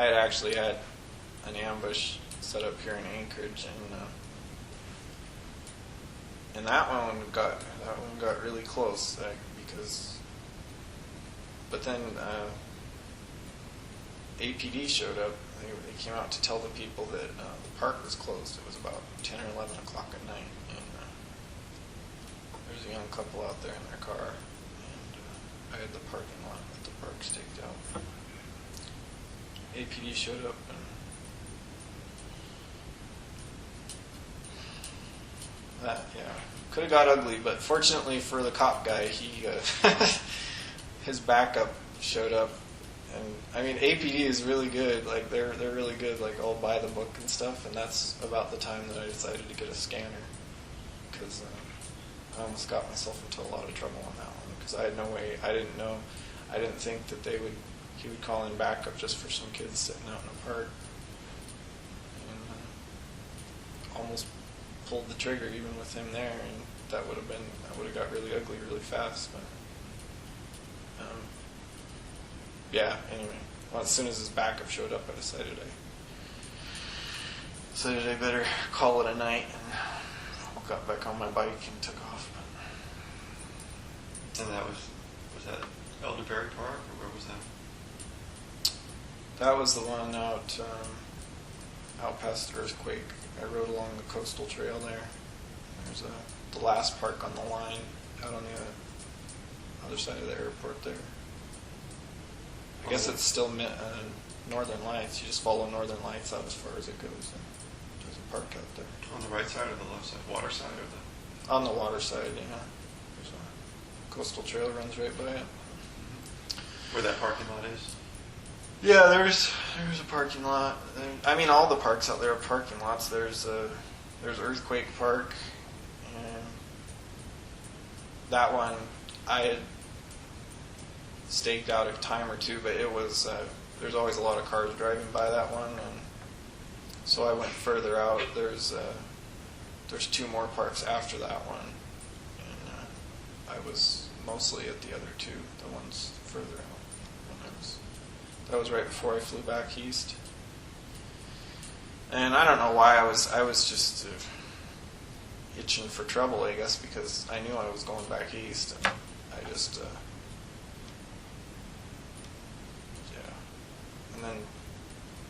I had actually had an ambush set up here in Anchorage, and that one got really close because. But then APD showed up. They came out to tell the people that the park was closed. It was about 10 or 11 o'clock at night, and there's a young couple out there in their car, and I had the parking lot at the park staked out. APD showed up, and that, could have got ugly, but fortunately for the cop guy, he his backup showed up. And I mean, APD is really good. Like they're really good. Like all by the book and stuff. And that's about the time that I decided to get a scanner, because I almost got myself into a lot of trouble on that one because I had no way. I didn't think that he would call in backup just for some kids sitting out in a park, and almost pulled the trigger even with him there, and that would have got really ugly really fast. But anyway, well, as soon as his backup showed up, I decided I better call it a night, and got back on my bike and took off. And that was that Elderberry Park, or where was that? That was the one out past Earthquake. I rode along the coastal trail there. There's the last park on the line out on the other side of the airport there. I guess it's still Northern Lights. You just follow Northern Lights out as far as it goes. And there's a park out there. On the right side or the left side? Water side or the? On the water side, yeah. There's a coastal trail runs right by it. Where that parking lot is? Yeah, there's a parking lot. I mean, all the parks out there are parking lots. There's Earthquake Park, and that one I had staked out a time or two, but it was there's always a lot of cars driving by that one, and so I went further out. There's 2 more parks after that one, and I was mostly at the other 2, the ones further out. That was right before I flew back east, and I don't know why I was just itching for trouble, I guess, because I knew I was going back east, and I just and then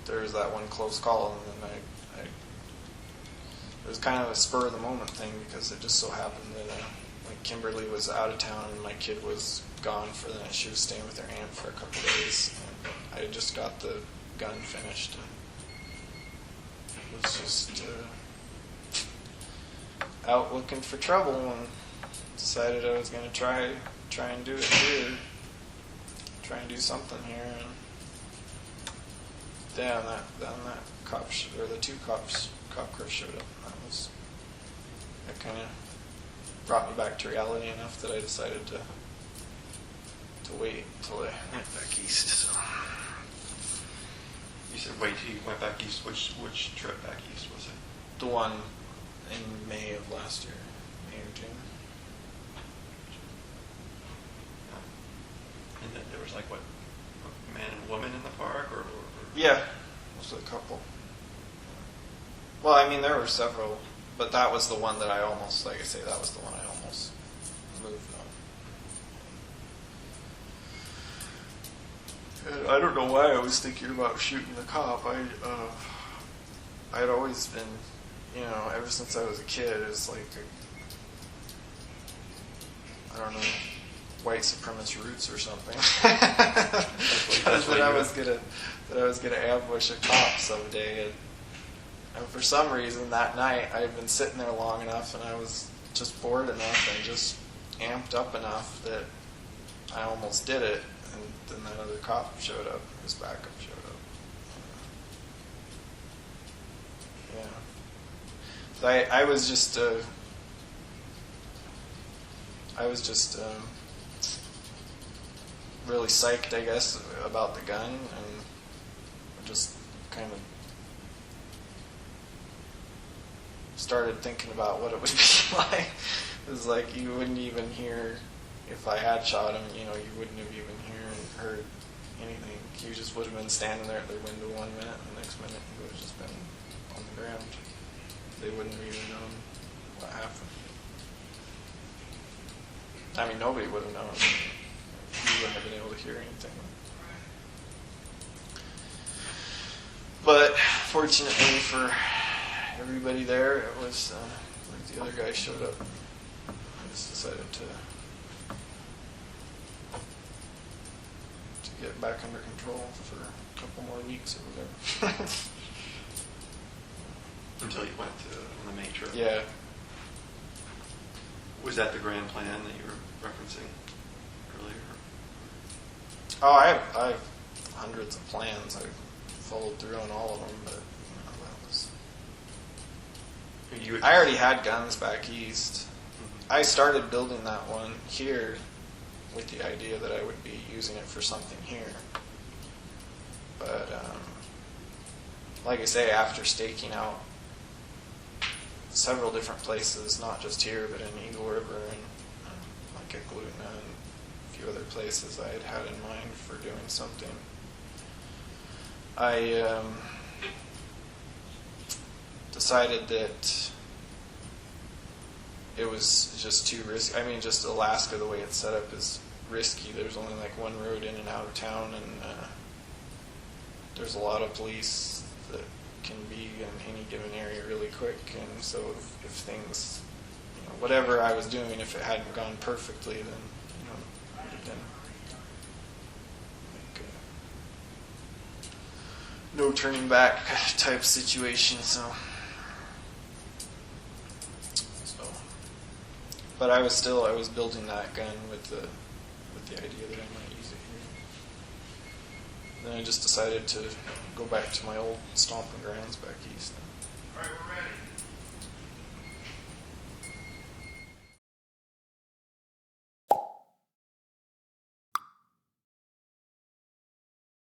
there was that one close call, and then I it was kind of a spur of the moment thing, because it just so happened that like Kimberly was out of town and my kid was gone for the night. She was staying with her aunt for a couple of days, and I had just got the gun finished, and it was just out looking for trouble, and decided I was going to try and do it here, try and do something here, and then that cop or the 2 cop cars showed up. That kind of brought me back to reality enough that I decided to wait until I went back east. So. You said wait till you went back east. Which trip back east was it? The one in May of last year, May or June. And then there was like what, a man and woman in the park, or? Yeah, it was a couple. Well, I mean, there were several, but that was the one that I almost, like I say, that was the one I almost moved on. And I don't know why I was thinking about shooting the cop. I'd always been, ever since I was a kid, it was like, I don't know, white supremacist roots or something. That I was gonna ambush a cop someday, and for some reason that night I had been sitting there long enough, and I was just bored enough and just amped up enough that I almost did it, and then that other cop showed up, his backup showed up. Yeah. So I was just really psyched, I guess, about the gun, and just kind of started thinking about what it would be like. It was like you wouldn't even hear, if I had shot him, you wouldn't have even heard anything. You just would have been standing there at their window 1 minute, and the next minute you would have just been on the ground. They wouldn't have even known what happened. I mean, nobody would have known. You wouldn't have been able to hear anything. But fortunately for everybody there, it was like the other guy showed up. I just decided to get back under control for a couple more weeks or whatever. Until you went to on the May trip. Yeah. Was that the grand plan that you were referencing earlier? Oh, I have hundreds of plans. I followed through on all of them, but that was. I already had guns back east. Mm-hmm. I started building that one here with the idea that I would be using it for something here. But like I say, after staking out several different places, not just here, but in Eagle River and like at Glutna and a few other places I had in mind for doing something, I decided that it was just too risky. I mean, just Alaska, the way it's set up, is risky. There's only like one road in and out of town, and there's a lot of police that can be in any given area really quick. And so if things, whatever I was doing, if it hadn't gone perfectly, then it would have been like a no turning back type situation. So, but I was building that gun with the idea that I might use it here. Then I just decided to go back to my old stomping grounds back east. All right, we're ready.